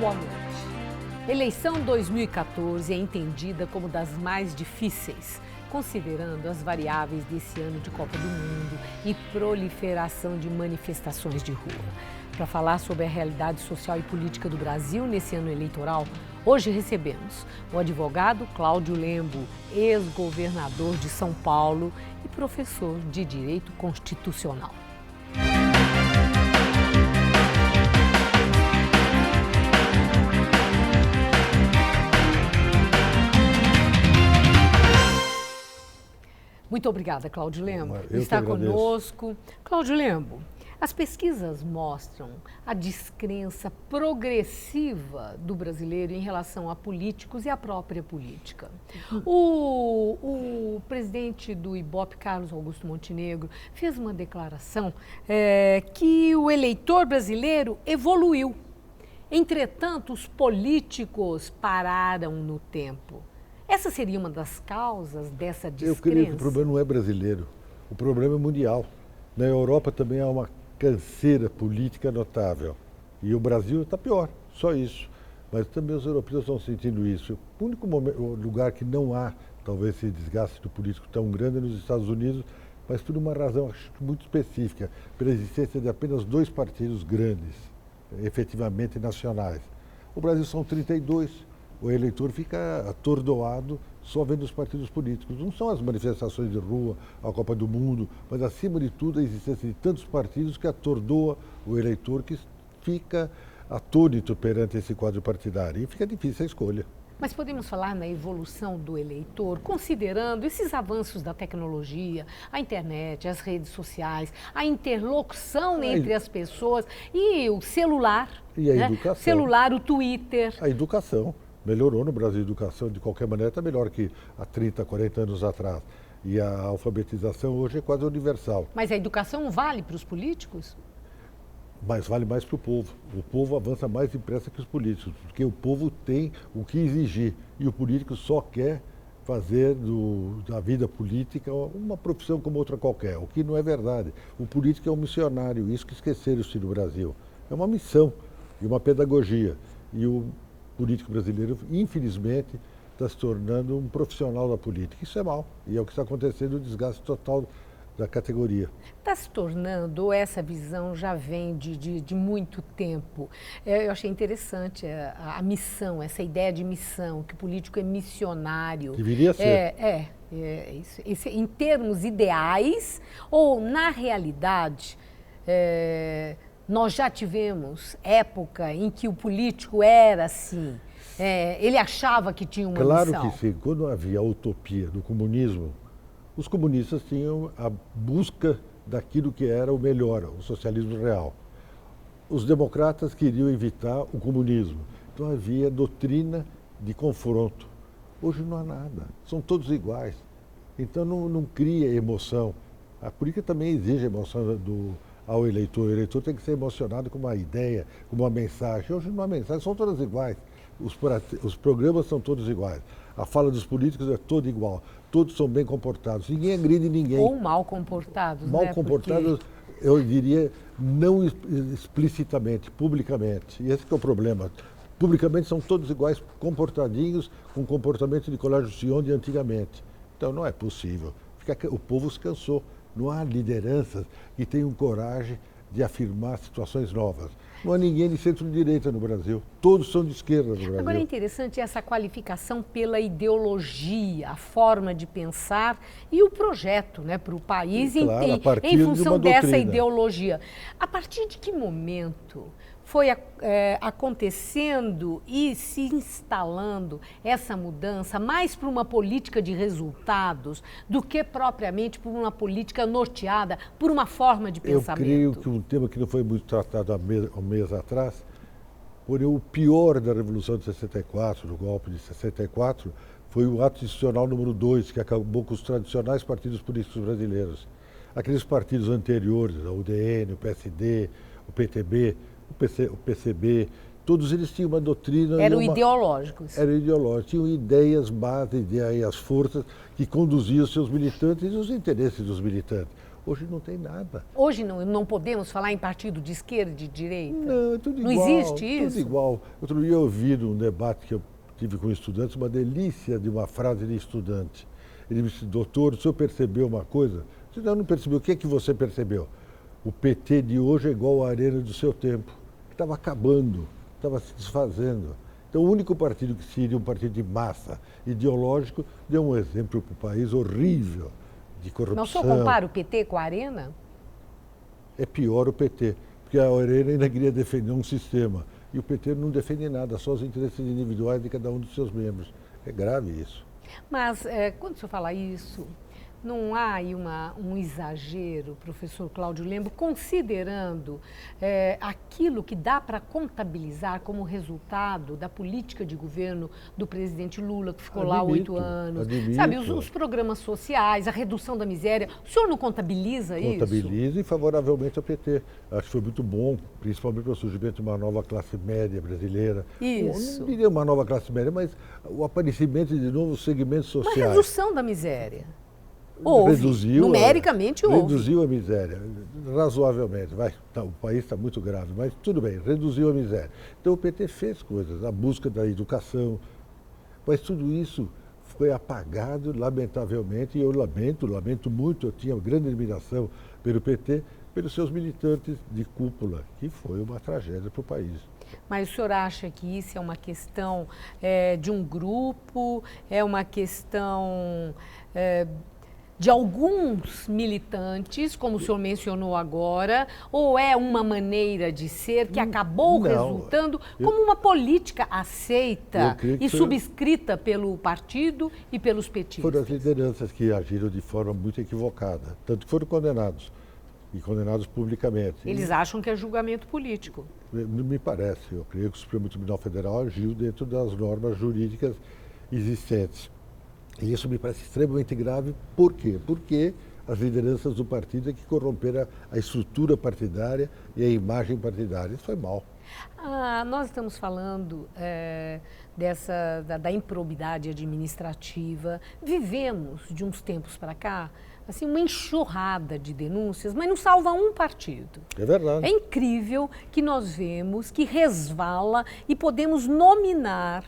boa noite. Eleição 2014 é entendida como das mais difíceis, considerando as variáveis desse ano de Copa do Mundo e proliferação de manifestações de rua. Para falar sobre a realidade social e política do Brasil nesse ano eleitoral, hoje recebemos o advogado Cláudio Lembo, ex-governador de São Paulo e professor de Direito Constitucional. Muito obrigada, Cláudio Lembo, por estar conosco. Cláudio Lembo, as pesquisas mostram a descrença progressiva do brasileiro em relação a políticos e à própria política. O presidente do Ibope, Carlos Augusto Montenegro, fez uma declaração que o eleitor brasileiro evoluiu. Entretanto, os políticos pararam no tempo. Essa seria uma das causas dessa descrença? Eu creio que o problema não é brasileiro, o problema é mundial. Na Europa também há uma canseira política notável. E o Brasil está pior, só isso. Mas também os europeus estão sentindo isso. O único lugar que não há, talvez, esse desgaste do político tão grande é nos Estados Unidos, mas por uma razão acho, muito específica, pela existência de apenas 2 partidos grandes, efetivamente nacionais. O Brasil são 32. O eleitor fica atordoado só vendo os partidos políticos. Não são as manifestações de rua, a Copa do Mundo, mas, acima de tudo, a existência de tantos partidos que atordoa o eleitor, que fica atônito perante esse quadro partidário. E fica difícil a escolha. Mas podemos falar na evolução do eleitor, considerando esses avanços da tecnologia, a internet, as redes sociais, a interlocução entre as pessoas e o celular. E a educação. O celular, o Twitter. A educação. Melhorou no Brasil a educação, de qualquer maneira, está melhor que há 30, 40 anos atrás. E a alfabetização hoje é quase universal. Mas a educação vale para os políticos? Mas vale mais para o povo. O povo avança mais depressa que os políticos, porque o povo tem o que exigir. E o político só quer fazer da vida política uma profissão como outra qualquer, o que não é verdade. O político é um missionário, isso que esqueceram-se no Brasil. É uma missão e uma pedagogia. E o político brasileiro, infelizmente, está se tornando um profissional da política. Isso é mau. E é o que está acontecendo, o desgaste total da categoria. Está se tornando, ou essa visão já vem de muito tempo. Eu achei interessante a missão, essa ideia de missão, que o político é missionário. Deveria ser. Isso, em termos ideais, ou na realidade, nós já tivemos época em que o político era assim, ele achava que tinha uma missão. Claro que sim. Quando havia a utopia do comunismo, os comunistas tinham a busca daquilo que era o melhor, o socialismo real. Os democratas queriam evitar o comunismo. Então havia doutrina de confronto. Hoje não há nada, são todos iguais. Então não cria emoção. A política também exige emoção ao eleitor. O eleitor tem que ser emocionado com uma ideia, com uma mensagem. Hoje não há mensagem, são todas iguais. Os programas são todos iguais. A fala dos políticos é toda igual. Todos são bem comportados. Ninguém agride ninguém. Ou mal comportados, Mal comportados, eu diria, não explicitamente, publicamente. E esse que é o problema. Publicamente são todos iguais, comportadinhos, com comportamento de colégio Sion de antigamente. Então não é possível. O povo se cansou. Não há lideranças que tenham coragem de afirmar situações novas. Não há ninguém de centro-direita no Brasil. Todos são de esquerda no Brasil. Agora é interessante essa qualificação pela ideologia, a forma de pensar e o projeto, né, para o país em função dessa ideologia. A partir de que momento foi acontecendo e se instalando essa mudança mais para uma política de resultados do que propriamente por uma política norteada por uma forma de pensamento? Eu creio que um tema que não foi muito tratado há um mês atrás, porém o pior da Revolução de 64, do golpe de 64, foi o ato institucional número 2, que acabou com os tradicionais partidos políticos brasileiros. Aqueles partidos anteriores, a UDN, o PSD, o PTB, o PCB, todos eles tinham uma doutrina... Eram ideológicos. Eram ideológicos, tinham ideias, bases, ideias, forças que conduziam os seus militantes e os interesses dos militantes. Hoje não tem nada. Hoje não podemos falar em partido de esquerda e de direita? Não, é tudo igual. Não existe isso? Tudo igual. Outro dia eu ouvi num debate que eu tive com estudantes uma delícia de uma frase de estudante. Ele me disse, doutor, o senhor percebeu uma coisa? Eu disse, não percebeu. O que é que você percebeu? O PT de hoje é igual à Arena do seu tempo. Estava acabando, estava se desfazendo. Então, o único partido que seria um partido de massa, ideológico, deu um exemplo para o país horrível de corrupção. Mas o senhor compara o PT com a Arena? É pior o PT, porque a Arena ainda queria defender um sistema. E o PT não defende nada, só os interesses individuais de cada um dos seus membros. É grave isso. Mas, quando o senhor fala isso, não há aí um exagero, professor Cláudio Lembo, considerando aquilo que dá para contabilizar como resultado da política de governo do presidente Lula, que ficou lá 8 anos, sabe, os programas sociais, a redução da miséria, o senhor não contabiliza isso? Contabiliza e favoravelmente ao PT. Acho que foi muito bom, principalmente para o surgimento de uma nova classe média brasileira. Isso. Não diria uma nova classe média, mas o aparecimento de novos segmentos sociais. Uma redução da miséria. Houve, numericamente houve. Reduziu a miséria, razoavelmente. O país está muito grave, mas tudo bem, reduziu a miséria. Então o PT fez coisas, a busca da educação, mas tudo isso foi apagado, lamentavelmente, e eu lamento muito, eu tinha grande admiração pelo PT, pelos seus militantes de cúpula, que foi uma tragédia para o país. Mas o senhor acha que isso é uma questão de um grupo, é uma questão de alguns militantes, como o senhor mencionou agora, ou é uma maneira de ser que acabou resultando como uma política aceita e subscrita pelo partido e pelos petistas? Foram as lideranças que agiram de forma muito equivocada, tanto que foram condenados, e condenados publicamente. Eles acham que é julgamento político? Não me parece, eu creio que o Supremo Tribunal Federal agiu dentro das normas jurídicas existentes. E isso me parece extremamente grave. Por quê? Porque as lideranças do partido é que corromperam a estrutura partidária e a imagem partidária. Isso foi mal. Nós estamos falando da improbidade administrativa. Vivemos, de uns tempos para cá, assim, uma enxurrada de denúncias, mas não salva um partido. É verdade. É incrível que nós vemos que resvala e podemos nominar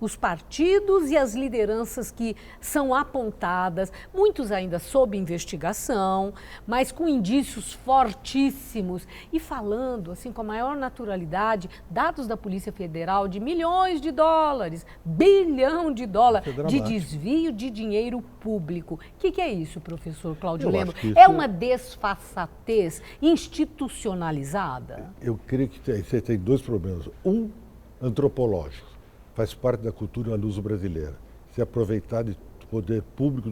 os partidos e as lideranças que são apontadas, muitos ainda sob investigação, mas com indícios fortíssimos e falando assim com a maior naturalidade, dados da Polícia Federal de milhões de dólares, bilhão de dólares de desvio de dinheiro público. O que é isso, professor Cláudio Lembo? É uma desfaçatez institucionalizada? Eu creio que você tem dois problemas. Um, antropológico. Faz parte da cultura luso-brasileira, se aproveitar de poder público,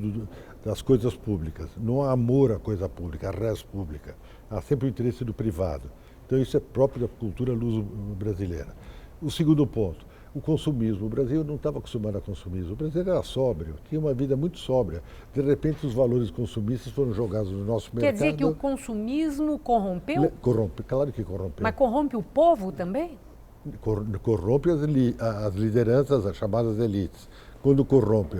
das coisas públicas. Não há amor à coisa pública, à res pública. Há sempre o interesse do privado. Então isso é próprio da cultura luso-brasileira. O segundo ponto, o consumismo. O Brasil não estava acostumado a consumismo. O Brasil era sóbrio, tinha uma vida muito sóbria. De repente os valores consumistas foram jogados no nosso mercado. Quer dizer que o consumismo corrompeu? Corrompe, claro que corrompeu. Mas corrompe o povo também? Corrompe as lideranças, as chamadas elites. Quando corrompe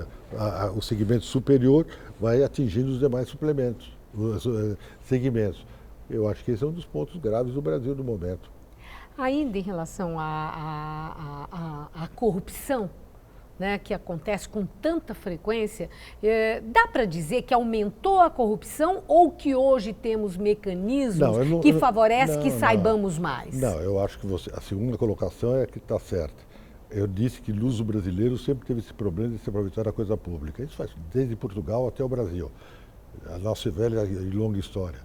o segmento superior, vai atingindo os demais segmentos. Eu acho que esse é um dos pontos graves do Brasil no momento. Ainda em relação à corrupção, né, que acontece com tanta frequência, dá para dizer que aumentou a corrupção ou que hoje temos mecanismos que favorecem que saibamos mais? Não, eu acho que a segunda colocação é que está certa. Eu disse que luso brasileiro sempre teve esse problema de se aproveitar da coisa pública. Isso faz desde Portugal até o Brasil. A nossa velha e longa história.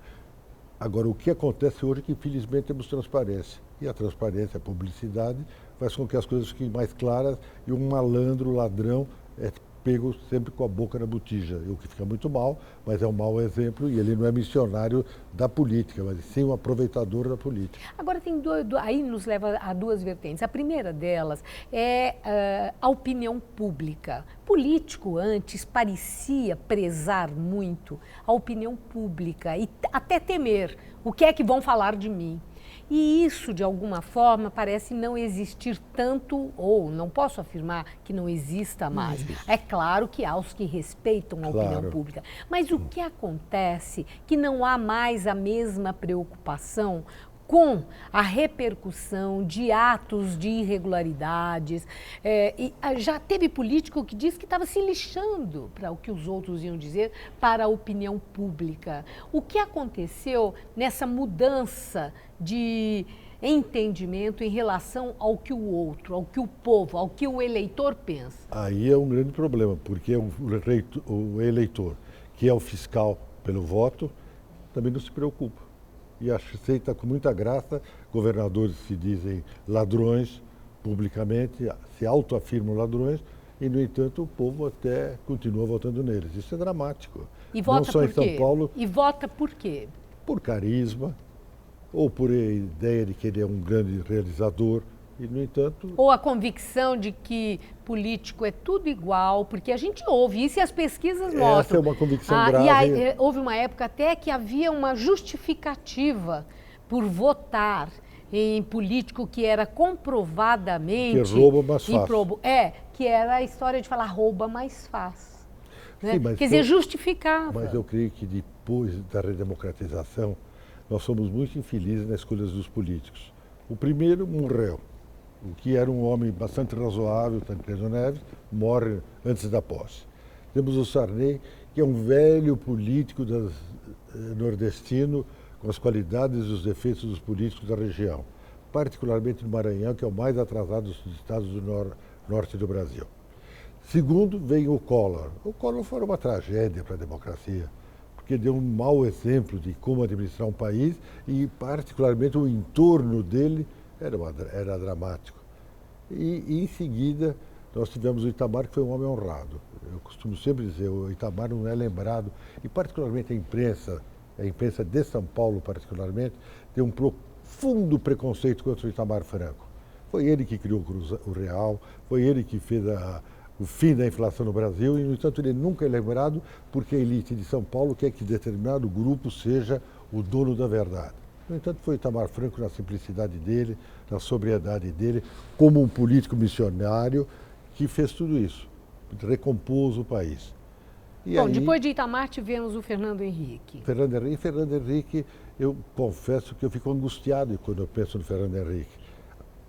Agora, o que acontece hoje é que, infelizmente, temos transparência. E a transparência, a publicidade, faz com que as coisas fiquem mais claras e um malandro, ladrão, é pego sempre com a boca na botija. O que fica muito mal, mas é um mau exemplo e ele não é missionário da política, mas sim um aproveitador da política. Agora, aí nos leva a duas vertentes. A primeira delas é a opinião pública. Político antes parecia prezar muito a opinião pública e até temer o que é que vão falar de mim. E isso, de alguma forma, parece não existir tanto, ou não posso afirmar que não exista mais. É claro que há os que respeitam a opinião pública. Mas o que acontece que não há mais a mesma preocupação com a repercussão de atos de irregularidades. Já teve político que disse que estava se lixando para o que os outros iam dizer para a opinião pública. O que aconteceu nessa mudança de entendimento em relação ao que o outro, ao que o povo, ao que o eleitor pensa? Aí é um grande problema, porque o eleitor, que é o fiscal pelo voto, também não se preocupa. E aceita com muita graça governadores que se dizem ladrões publicamente, se autoafirmam ladrões, e, no entanto, o povo até continua votando neles. Isso é dramático. E vota não só por em São quê? Paulo. E vota por quê? Por carisma, ou por ideia de que ele é um grande realizador, e, no entanto... Ou a convicção de que político é tudo igual, porque a gente ouve isso e as pesquisas mostram. Essa é uma convicção grave. E aí, houve uma época até que havia uma justificativa por votar em político que era comprovadamente... Que rouba mais fácil. Que era a história de falar rouba mais fácil. Né? Sim, Quer dizer, justificava. Mas eu creio que depois da redemocratização, nós somos muito infelizes nas escolhas dos políticos. O primeiro morreu. O que era um homem bastante razoável, Tancredo Neves, morre antes da posse. Temos o Sarney, que é um velho político nordestino, com as qualidades e os defeitos dos políticos da região, particularmente no Maranhão, que é o mais atrasado dos estados do norte do Brasil. Segundo, vem o Collor. O Collor foi uma tragédia para a democracia, porque deu um mau exemplo de como administrar um país e, particularmente, o entorno dele era dramático. E, em seguida, nós tivemos o Itamar, que foi um homem honrado. Eu costumo sempre dizer, o Itamar não é lembrado, e particularmente a imprensa de São Paulo, particularmente, tem um profundo preconceito contra o Itamar Franco. Foi ele que criou o real, foi ele que fez o fim da inflação no Brasil, e, no entanto, ele nunca é lembrado porque a elite de São Paulo quer que determinado grupo seja o dono da verdade. No entanto, foi Itamar Franco, na simplicidade dele, na sobriedade dele, como um político missionário, que fez tudo isso, recompôs o país. Bom, aí, depois de Itamar tivemos o Fernando Henrique. Fernando Henrique, eu confesso que eu fico angustiado quando eu penso no Fernando Henrique.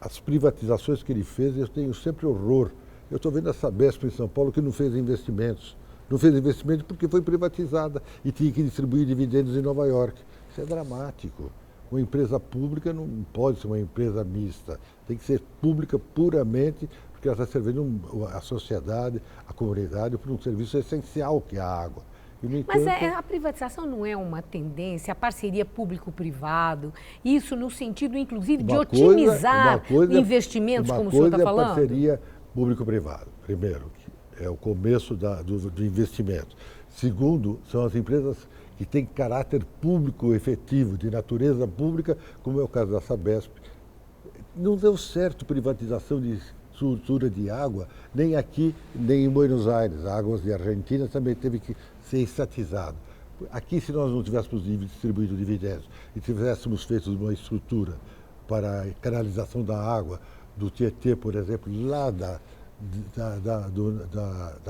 As privatizações que ele fez, eu tenho sempre horror. Eu estou vendo a Sabesp em São Paulo que não fez investimentos. Não fez investimento porque foi privatizada e tinha que distribuir dividendos em Nova York. Isso é dramático. Uma empresa pública não pode ser uma empresa mista. Tem que ser pública puramente porque ela está servindo a sociedade, a comunidade, por um serviço essencial que é a água. Mas a privatização não é uma tendência, a parceria público-privado, isso no sentido, inclusive, de otimizar investimentos, como o senhor está falando? Uma coisa é a parceria público-privado, primeiro, que é o começo do investimento. Segundo, são as empresas que têm caráter público efetivo, de natureza pública, como é o caso da Sabesp. Não deu certo privatização de estrutura de água, nem aqui, nem em Buenos Aires. A Águas de Argentina também teve que ser estatizado. Aqui, se nós não tivéssemos distribuído dividendos e tivéssemos feito uma estrutura para a canalização da água, do Tietê, por exemplo, lá da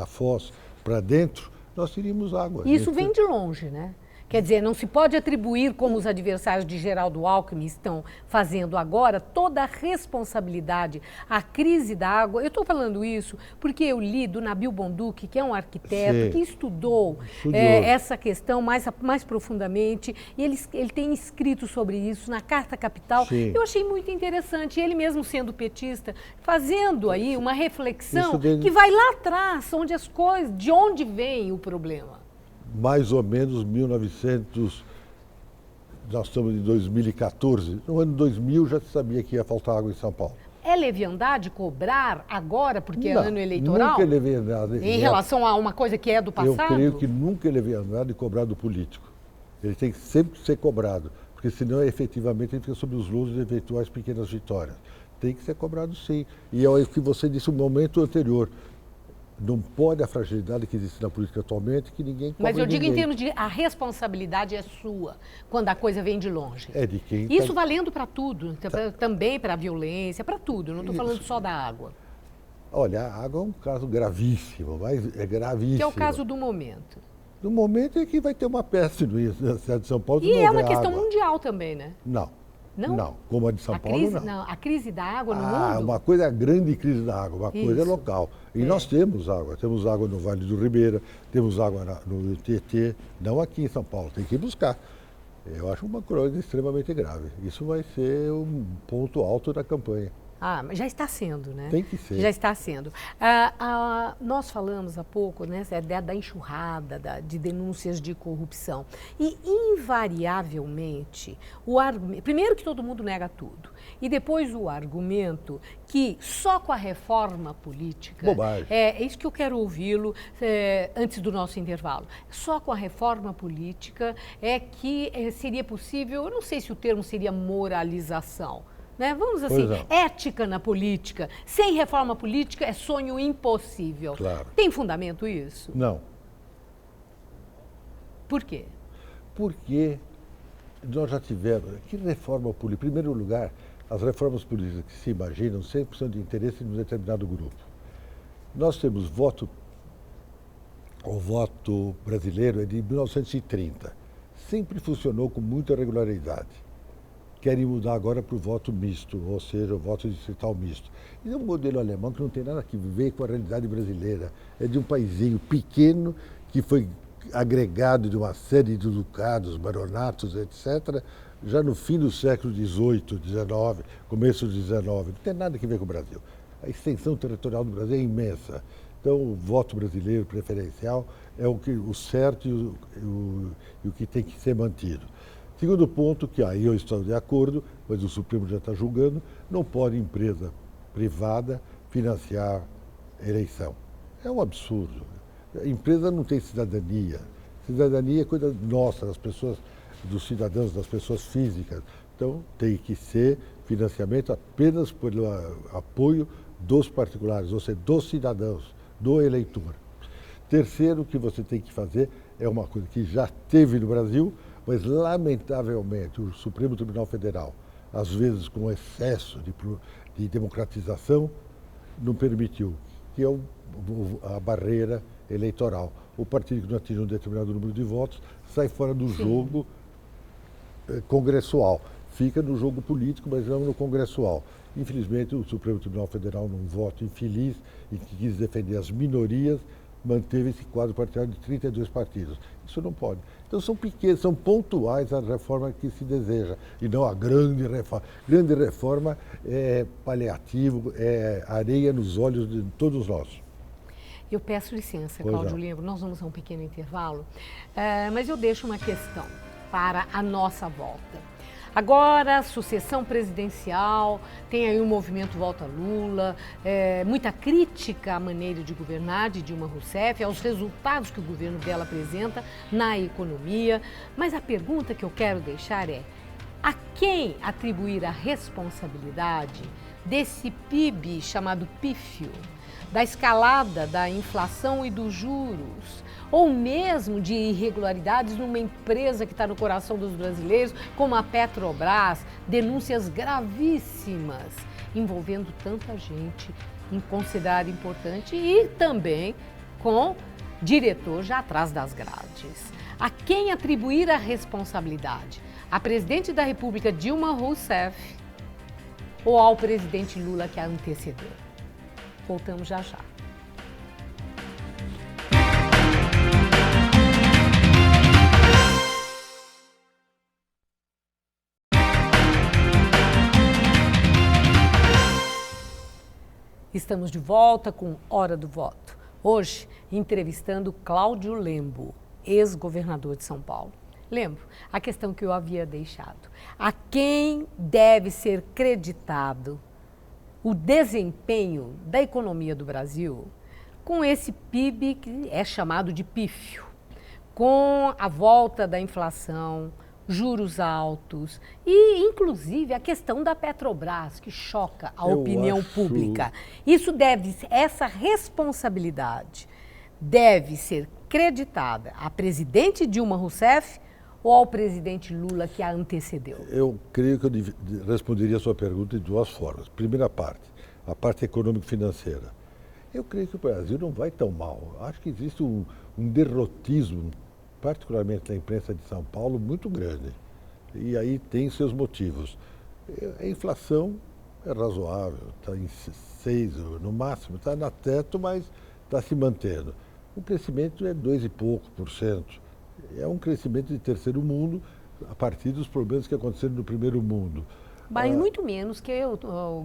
foz para dentro, nós teríamos água. Isso vem de longe, né? Quer dizer, não se pode atribuir, como os adversários de Geraldo Alckmin estão fazendo agora, toda a responsabilidade à crise da água. Eu estou falando isso porque eu li do Nabil Bonduki, que é um arquiteto, Sim. que estudou essa questão mais profundamente, e ele tem escrito sobre isso na Carta Capital. Sim. Eu achei muito interessante, ele mesmo sendo petista, fazendo aí uma reflexão que vai lá atrás, de onde vem o problema. Mais ou menos 1900, nós estamos em 2014, no ano 2000 já se sabia que ia faltar água em São Paulo. É leviandade cobrar agora, porque é ano eleitoral? Nunca é leviandade. Em relação a uma coisa que é do passado? Eu creio que nunca é leviandade cobrar do político. Ele tem que sempre ser cobrado, porque senão efetivamente ele fica sob os louros de eventuais pequenas vitórias. Tem que ser cobrado sim. E é o que você disse no momento anterior. Não pode a fragilidade que existe na política atualmente, que ninguém cobra. Mas eu digo ninguém. em termos de a responsabilidade é sua, quando a coisa vem de longe. É de quem Isso valendo para tudo, também para a violência, para tudo, não estou Isso. falando só da água. Olha, a água é um caso gravíssimo, mas é gravíssimo. Que é o caso do momento. No momento é que vai ter uma peste na cidade de São Paulo. E é uma questão mundial também, né? Não. Não? Não, como a de São Paulo, não. A crise da água no mundo? Uma coisa é a grande crise da água, uma coisa é local. E nós temos água no Vale do Ribeira, temos água no Tietê, não aqui em São Paulo, tem que ir buscar. Eu acho uma coisa extremamente grave. Isso vai ser um ponto alto da campanha. Ah, mas já está sendo, né? Tem que ser. Já está sendo. Nós falamos há pouco, né, da enxurrada, de denúncias de corrupção. E, invariavelmente, primeiro que todo mundo nega tudo. E depois o argumento que só com a reforma política... Bobagem. É isso que eu quero ouvi-lo antes do nosso intervalo. Só com a reforma política é que seria possível, eu não sei se o termo seria moralização, né? Vamos assim, ética na política. Sem reforma política é sonho impossível. Claro. Tem fundamento isso? Não. Por quê? Porque nós já tivemos... Que reforma política? Em primeiro lugar, as reformas políticas que se imaginam sempre são de interesse de um determinado grupo. Nós temos o voto brasileiro é de 1930. Sempre funcionou com muita regularidade. Querem mudar agora para o voto misto, ou seja, o voto distrital misto. E é um modelo alemão que não tem nada a ver com a realidade brasileira. É de um paizinho pequeno que foi agregado de uma série de ducados, baronatos, etc., já no fim do século XVIII, XIX, começo do XIX. Não tem nada a ver com o Brasil. A extensão territorial do Brasil é imensa. Então, o voto brasileiro preferencial é o certo e o que tem que ser mantido. Segundo ponto, que aí eu estou de acordo, mas o Supremo já está julgando, não pode empresa privada financiar eleição. É um absurdo. A empresa não tem cidadania. Cidadania é coisa nossa, das pessoas, dos cidadãos, das pessoas físicas. Então, tem que ser financiamento apenas pelo apoio dos particulares, ou seja, dos cidadãos, do eleitor. Terceiro, o que você tem que fazer é uma coisa que já teve no Brasil, mas, lamentavelmente, o Supremo Tribunal Federal, às vezes com excesso de democratização, não permitiu, que é a barreira eleitoral. O partido que não atinge um determinado número de votos sai fora do jogo congressual. Fica no jogo político, mas não no congressual. Infelizmente, o Supremo Tribunal Federal, num voto infeliz, em que quis defender as minorias, manteve esse quadro partidário de 32 partidos. Isso não pode. Então são pequenos, são pontuais as reformas que se deseja, e não a grande reforma. Grande reforma é paliativo, é areia nos olhos de todos nós. Eu peço licença, Cláudio Lembo, nós vamos a um pequeno intervalo, mas eu deixo uma questão para a nossa volta. Agora, sucessão presidencial, tem aí um movimento Volta Lula, muita crítica à maneira de governar de Dilma Rousseff, aos resultados que o governo dela apresenta na economia. Mas a pergunta que eu quero deixar é: a quem atribuir a responsabilidade desse PIB chamado pífio, da escalada da inflação e dos juros, ou mesmo de irregularidades numa empresa que está no coração dos brasileiros, como a Petrobras, denúncias gravíssimas envolvendo tanta gente considerada importante e também com diretor já atrás das grades. A quem atribuir a responsabilidade? A presidente da República, Dilma Rousseff, ou ao presidente Lula, que a antecedeu? Voltamos já já. Estamos de volta com Hora do Voto. Hoje, entrevistando Cláudio Lembo, ex-governador de São Paulo. Lembo, a questão que eu havia deixado. A quem deve ser creditado o desempenho da economia do Brasil com esse PIB que é chamado de pífio, com a volta da inflação, juros altos e, inclusive, a questão da Petrobras, que choca a opinião pública. Essa responsabilidade deve ser creditada à presidente Dilma Rousseff ou ao presidente Lula que a antecedeu? Eu creio que eu responderia a sua pergunta de duas formas. Primeira parte, a parte econômico-financeira. Eu creio que o Brasil não vai tão mal. Acho que existe um derrotismo, particularmente na imprensa de São Paulo, muito grande. E aí tem seus motivos. A inflação é razoável, está em 6, no máximo, está na teto, mas está se mantendo. O crescimento é 2 e pouco por cento. É um crescimento de terceiro mundo a partir dos problemas que aconteceram no primeiro mundo. Mas muito menos que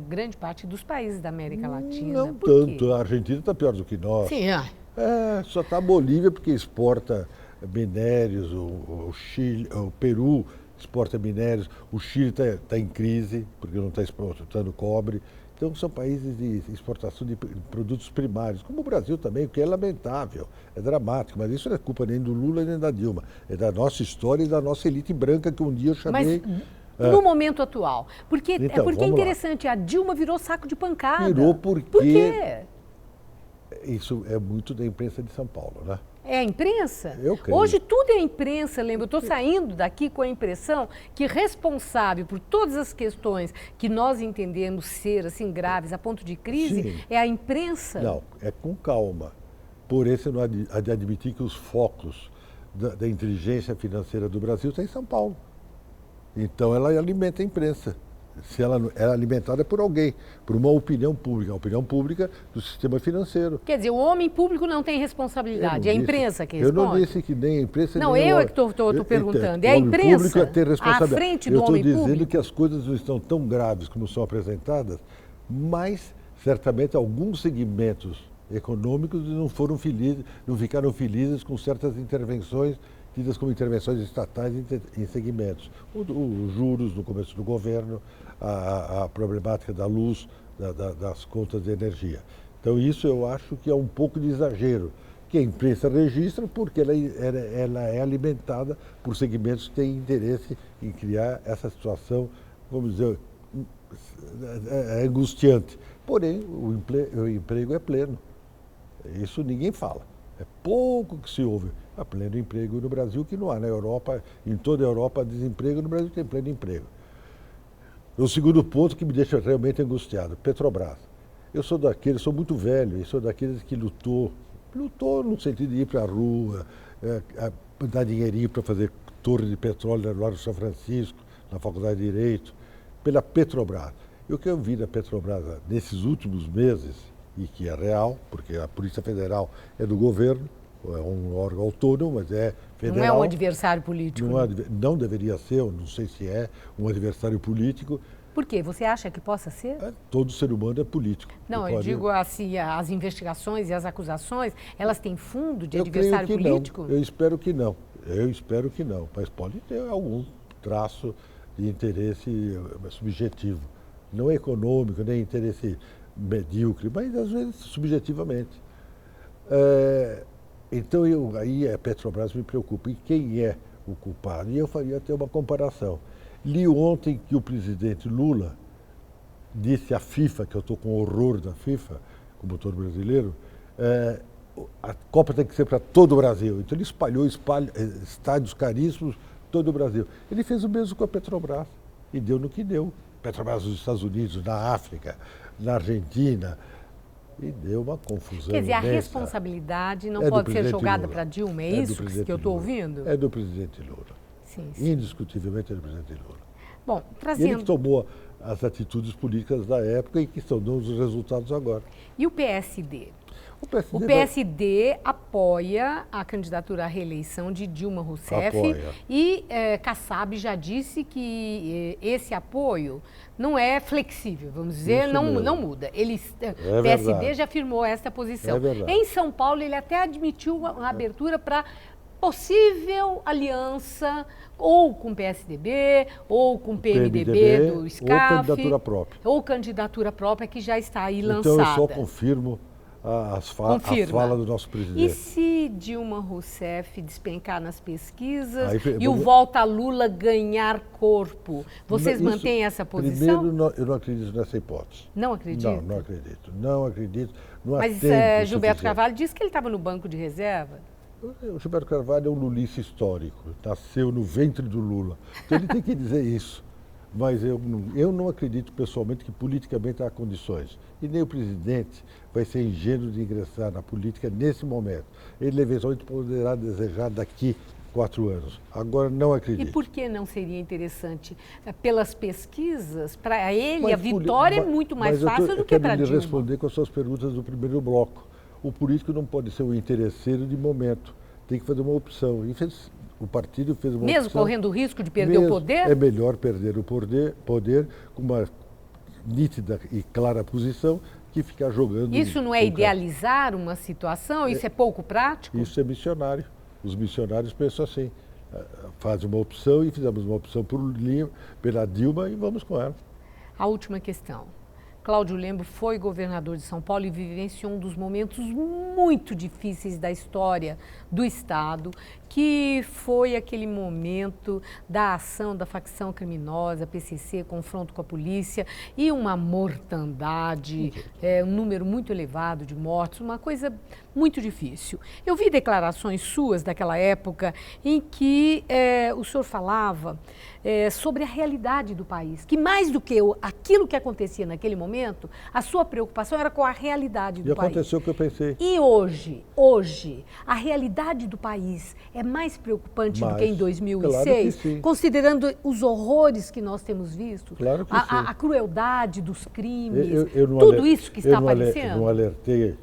grande parte dos países da América Latina. Não tanto. A Argentina está pior do que nós. Sim, só está a Bolívia porque exporta minérios, o Chile, o Peru exporta minérios, o Chile está em crise porque não está exportando cobre. Então são países de exportação de produtos primários, como o Brasil também, o que é lamentável, é dramático, mas isso não é culpa nem do Lula nem da Dilma, é da nossa história e da nossa elite branca que um dia eu chamei... Mas no momento atual, porque é interessante, a Dilma virou saco de pancada. Virou porque... Por quê? Isso é muito da imprensa de São Paulo, né? É a imprensa? Eu creio. Hoje tudo é imprensa, lembra? Eu estou saindo daqui com a impressão que responsável por todas as questões que nós entendemos ser assim graves a ponto de crise, sim, é a imprensa. Não, é com calma. Porém, você não há de admitir que os focos da inteligência financeira do Brasil estão em São Paulo. Então ela alimenta a imprensa. Se ela é alimentada por alguém, por uma opinião pública, a opinião pública do sistema financeiro. Quer dizer, o homem público não tem responsabilidade, é a imprensa que responde? Eu não disse que nem a imprensa... Não, eu é que estou perguntando, é a imprensa, o homem público é ter responsabilidade. À frente do homem público. Eu estou dizendo que as coisas não estão tão graves como são apresentadas, mas certamente alguns segmentos econômicos não ficaram felizes com certas intervenções tidas como intervenções estatais em segmentos. Os juros no começo do governo, a problemática da luz, das contas de energia. Então isso eu acho que é um pouco de exagero, que a imprensa registra porque ela é alimentada por segmentos que têm interesse em criar essa situação, vamos dizer, angustiante. Porém, o emprego é pleno. Isso ninguém fala. É pouco que se ouve. Há pleno emprego no Brasil, que não há na Europa, em toda a Europa há desemprego, no Brasil tem pleno emprego. O segundo ponto que me deixa realmente angustiado, Petrobras. Eu sou muito velho, eu sou daqueles que lutou no sentido de ir para a rua, dar dinheirinho para fazer torre de petróleo no Largo de São Francisco, na Faculdade de Direito, pela Petrobras. E o que eu vi da Petrobras nesses últimos meses, e que é real, porque a Polícia Federal é do governo, é um órgão autônomo, mas é federal. Não é um adversário político. Não deveria ser, eu não sei se é um adversário político. Por quê? Você acha que possa ser? Todo ser humano é político. Não, eu digo assim, as investigações e as acusações, elas têm fundo de adversário político? Não. Eu espero que não. Mas pode ter algum traço de interesse subjetivo. Não é econômico, nem interesse medíocre, mas às vezes subjetivamente. Então aí a Petrobras me preocupa. E quem é o culpado? E eu faria até uma comparação. Li ontem que o presidente Lula disse à FIFA, que eu estou com horror da FIFA, como todo brasileiro, a Copa tem que ser para todo o Brasil. Então ele espalhou estádios caríssimos todo o Brasil. Ele fez o mesmo com a Petrobras e deu no que deu. Petrobras nos Estados Unidos, na África, na Argentina, e deu uma confusão. Quer dizer, imensa. A responsabilidade não pode ser jogada para Dilma, é isso que eu estou ouvindo? É do presidente Lula. Sim, sim. Indiscutivelmente é do presidente Lula. Bom, trazendo... Ele que tomou as atitudes políticas da época e que estão dando os resultados agora. E o PSD? O PSD apoia a candidatura à reeleição de Dilma Rousseff. Apoia. E Kassab já disse que esse apoio não é flexível, vamos dizer, não muda. O PSD verdade. Já afirmou esta posição. Em São Paulo, ele até admitiu uma abertura para possível aliança ou com o PSDB, ou com o PMDB do SCAF. Ou candidatura própria. Ou candidatura própria que já está aí então, lançada. Eu só confirmo as Confirma. falas do nosso E presidente. se Dilma Rousseff despencar nas pesquisas Aí, e o Volta Lula ganhar corpo? Vocês Isso, mantêm essa posição? Primeiro, eu não acredito nessa hipótese. Não acredito? Não, não acredito. Não acredito. Não há Mas tempo Gilberto suficiente. Carvalho disse que ele estava no banco de reserva. O Gilberto Carvalho é um lulista histórico, nasceu no ventre do Lula. Então ele tem que dizer isso. Mas eu não acredito pessoalmente que politicamente há condições. E nem o presidente vai ser ingênuo de ingressar na política nesse momento. Ele eventualmente poderá desejar daqui 4 anos. Agora não acredito. E por que não seria interessante? Pelas pesquisas, para ele Mas a vitória é muito mais fácil do que para Eu quero lhe Dilma. responder com as suas perguntas do primeiro bloco. O político não pode ser o interesseiro de momento. Tem que fazer uma opção. E o partido fez uma Mesmo opção. correndo o risco de perder o poder? É melhor perder o poder com uma nítida e clara posição que ficar jogando... Isso não é idealizar uma situação? Isso é pouco prático? Isso é missionário. Os missionários pensam assim. Fazem uma opção e fizemos uma opção pela Dilma e vamos com ela. A última questão. Cláudio Lembo foi governador de São Paulo e vivenciou um dos momentos muito difíceis da história do Estado, que foi aquele momento da ação da facção criminosa, PCC, confronto com a polícia e uma mortandade, um número muito elevado de mortos, uma coisa muito difícil. Eu vi declarações suas daquela época em que o senhor falava sobre a realidade do país, que mais do que aquilo que acontecia naquele momento, a sua preocupação era com a realidade do país. E aconteceu o que eu pensei. E hoje, a realidade do país é mais preocupante do que em 2006, claro que sim. considerando os horrores que nós temos visto, Claro que a crueldade dos crimes, eu tudo isso que está aparecendo? Eu não alertei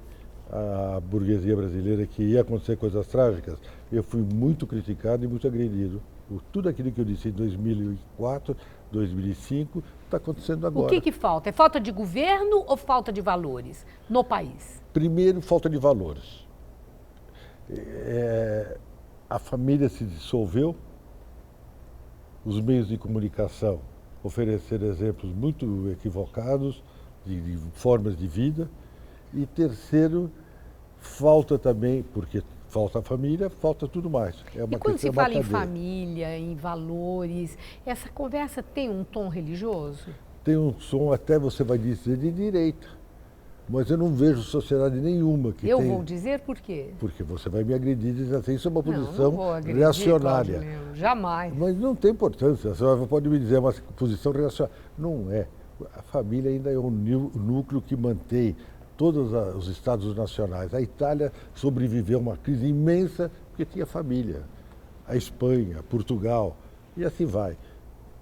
a burguesia brasileira que ia acontecer coisas trágicas. Eu fui muito criticado e muito agredido. Tudo aquilo que eu disse em 2004, 2005, está acontecendo agora. O que falta? É falta de governo ou falta de valores no país? Primeiro, falta de valores. A família se dissolveu, os meios de comunicação ofereceram exemplos muito equivocados de formas de vida. E terceiro, falta também, porque falta a família, falta tudo mais. E quando se fala em família, em valores, essa conversa tem um tom religioso? Tem um som, até você vai dizer, de direita. Mas eu não vejo sociedade nenhuma que Eu tenha... vou dizer por quê? Porque você vai me agredir e dizer assim, isso é uma posição não vou agredir, reacionária. Cláudio Lembo, jamais. Mas não tem importância, você pode me dizer, é uma posição reacionária. Não é. A família ainda é um núcleo que mantém todos os estados nacionais. A Itália sobreviveu a uma crise imensa porque tinha família. A Espanha, Portugal, e assim vai.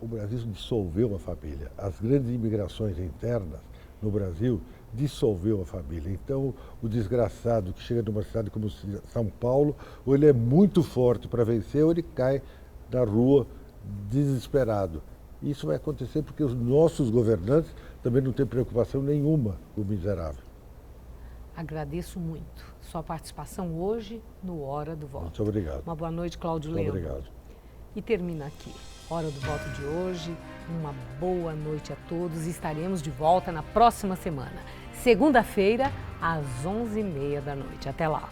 O Brasil dissolveu a família. As grandes imigrações internas no Brasil dissolveu a família. Então, o desgraçado que chega numa cidade como São Paulo, ou ele é muito forte para vencer, ou ele cai na rua desesperado. Isso vai acontecer porque os nossos governantes também não têm preocupação nenhuma com o miserável. Agradeço muito sua participação hoje no Hora do Voto. Muito obrigado. Uma boa noite, Cláudio Lembo. Muito obrigado. E termina aqui, Hora do Voto de hoje. Uma boa noite a todos. Estaremos de volta na próxima semana, segunda-feira, às 11h30 da noite. Até lá.